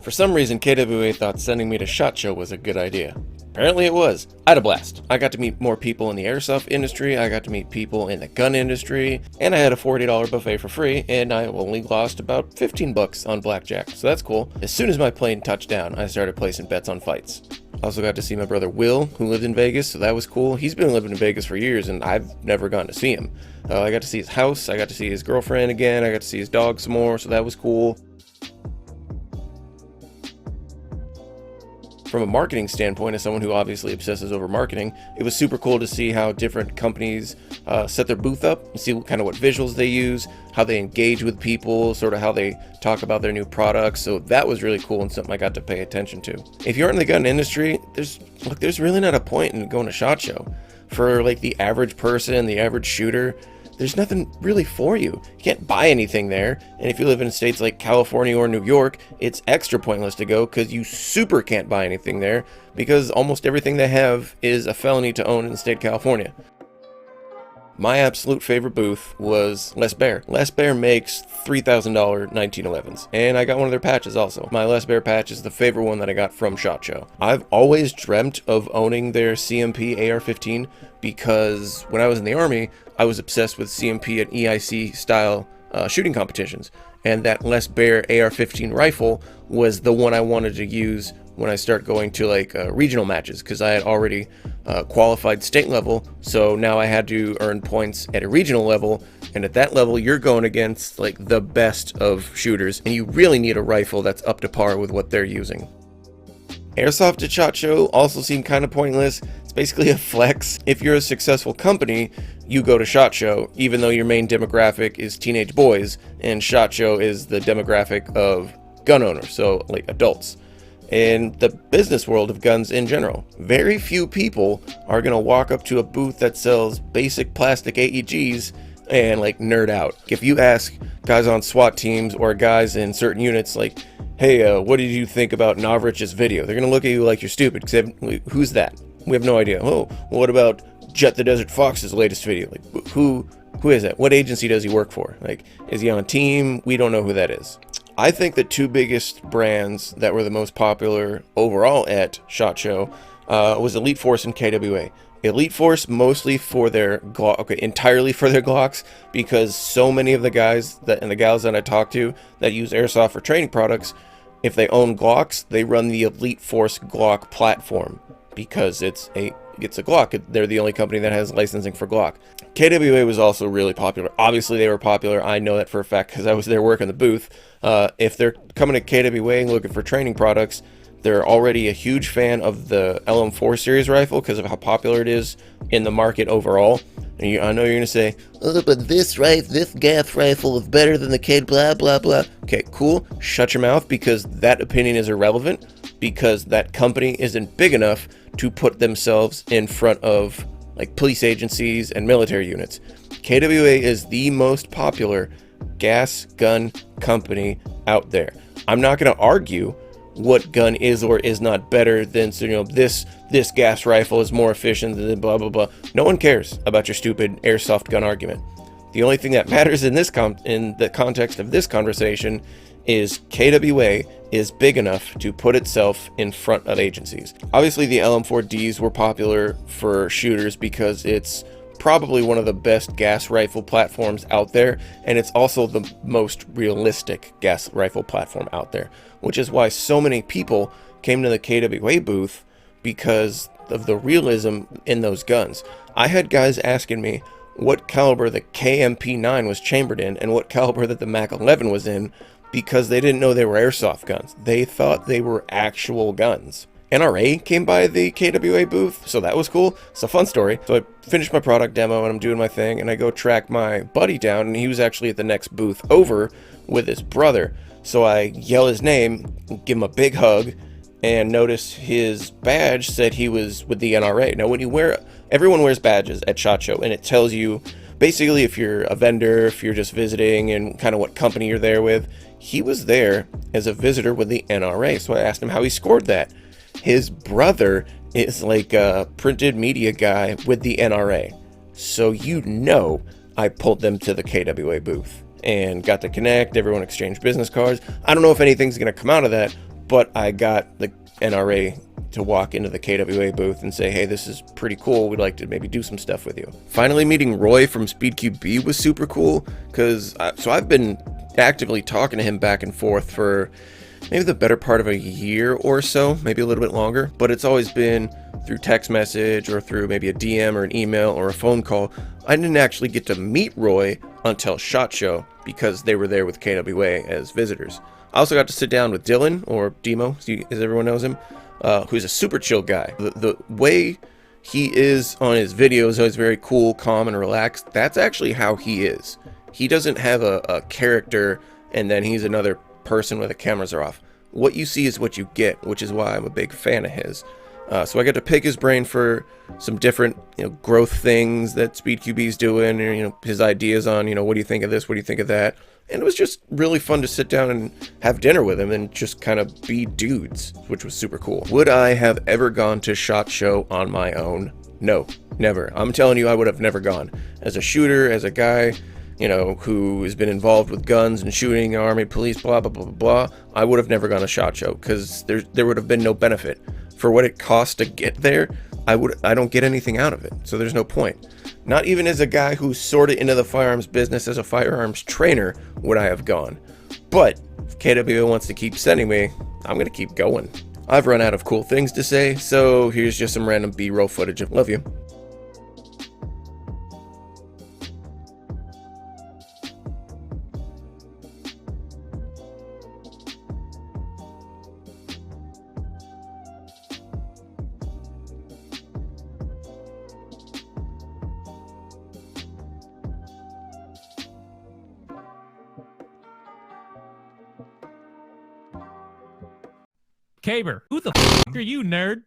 For some reason, KWA thought sending me to SHOT Show was a good idea. Apparently it was. I had a blast. I got to meet more people in the airsoft industry, I got to meet people in the gun industry, and I had a $40 buffet for free, and I only lost about 15 bucks on blackjack, so that's cool. As soon as my plane touched down, I started placing bets on fights. I also got to see my brother Will, who lived in Vegas, so that was cool. He's been living in Vegas for years, and I've never gotten to see him. I got to see his house, I got to see his girlfriend again, I got to see his dog some more, so that was cool. From a marketing standpoint, as someone who obviously obsesses over marketing, it was super cool to see how different companies set their booth up, and see kind of what visuals they use, how they engage with people, sort of how they talk about their new products. So that was really cool and something I got to pay attention to. If you aren't in the gun industry, there's really not a point in going to SHOT Show. For like the average person, the average shooter, there's nothing really for you. You can't buy anything there. And if you live in states like California or New York, it's extra pointless to go because you super can't buy anything there because almost everything they have is a felony to own in the state of California. My absolute favorite booth was Les Baer. Les Baer makes $3,000 1911s, and I got one of their patches also. My Les Baer patch is the favorite one that I got from SHOT Show. I've always dreamt of owning their CMP AR-15 because when I was in the Army, I was obsessed with CMP and EIC style shooting competitions, and that Les Baer AR-15 rifle was the one I wanted to use when I start going to like regional matches, because I had already qualified state level, so now I had to earn points at a regional level, and at that level you're going against like the best of shooters, and you really need a rifle that's up to par with what they're using. Airsoft at SHOT Show also seemed kind of pointless. It's basically a flex. If you're a successful company, you go to SHOT Show, even though your main demographic is teenage boys, and SHOT Show is the demographic of gun owners, so like adults. In the business world of guns in general, very few people are going to walk up to a booth that sells basic plastic AEGs and like nerd out. If you ask guys on SWAT teams or guys in certain units like, hey, what did you think about Novrich's video? They're going to look at you like you're stupid, because who's that? We have no idea. Oh, what about Jet the Desert Fox's latest video? Like, who is that? What agency does he work for? Like, is he on team? We don't know who that is. I think the two biggest brands that were the most popular overall at SHOT Show was Elite Force and KWA. Elite Force mostly for their entirely for their Glocks, because so many of the guys and the gals that I talk to that use airsoft for training products, if they own Glocks, they run the Elite Force Glock platform because it's a Glock. They're the only company that has licensing for Glock. KWA was also really popular. Obviously they were popular. I know that for a fact because I was there working the booth. If they're coming to KWA and looking for training products, they're already a huge fan of the LM4 series rifle because of how popular it is in the market overall. And I know you're going to say, oh, but this gas rifle is better than the K blah, blah, blah. Okay, cool. Shut your mouth, because that opinion is irrelevant, because that company isn't big enough to put themselves in front of like police agencies and military units. KWA is the most popular gas gun company out there. I'm not going to argue what gun is or is not better than, this gas rifle is more efficient than blah blah blah. No one cares about your stupid airsoft gun argument. The only thing that matters in the context of this conversation is KWA is big enough to put itself in front of agencies. Obviously the LM4Ds were popular for shooters because it's probably one of the best gas rifle platforms out there, and it's also the most realistic gas rifle platform out there, which is why so many people came to the KWA booth, because of the realism in those guns. I had guys asking me what caliber the KMP9 was chambered in and what caliber that the Mac 11 was in, because they didn't know they were airsoft guns. They thought they were actual guns. NRA came by the KWA booth, so that was cool. It's a fun story. So I finished my product demo and I'm doing my thing, and I go track my buddy down, and he was actually at the next booth over with his brother. So I yell his name, give him a big hug, and notice his badge said he was with the NRA. Now everyone wears badges at SHOT Show, and it tells you basically if you're a vendor, if you're just visiting, and kind of what company you're there with. He was there as a visitor with the NRA, so I asked him how he scored that. His brother is like a printed media guy with the NRA. So I pulled them to the KWA booth and got to connect. Everyone exchanged business cards. I don't know if anything's going to come out of that, but I got the NRA to walk into the KWA booth and say, hey, this is pretty cool. We'd like to maybe do some stuff with you. Finally meeting Roy from SpeedQB was super cool, because so I've been actively talking to him back and forth for maybe the better part of a year or so, maybe a little bit longer, but it's always been through text message or through maybe a DM or an email or a phone call. I didn't actually get to meet Roy until SHOT Show, because they were there with KWA as visitors. I also got to sit down with Dylan, or Demo, as everyone knows him, who's a super chill guy. The way he is on his videos, always very cool, calm, and relaxed. That's actually how he is. He doesn't have a character and then he's another person when the cameras are off. What you see is what you get, which is why I'm a big fan of his. So I got to pick his brain for some different, growth things that SpeedQB's doing, and his ideas on, what do you think of this, what do you think of that, and it was just really fun to sit down and have dinner with him and just kind of be dudes, which was super cool. Would I have ever gone to SHOT Show on my own? No, never. I'm telling you, I would have never gone. As a shooter, as a guy, who has been involved with guns and shooting, army, police, blah, blah, blah, blah, blah, I would have never gone to SHOT Show, because there would have been no benefit. For what it costs to get there, I don't get anything out of it, so there's no point. Not even as a guy who's sort of into the firearms business as a firearms trainer would I have gone. But if KWA wants to keep sending me, I'm going to keep going. I've run out of cool things to say, so here's just some random B-roll footage of love you. Caber, who the f*** are you, nerd?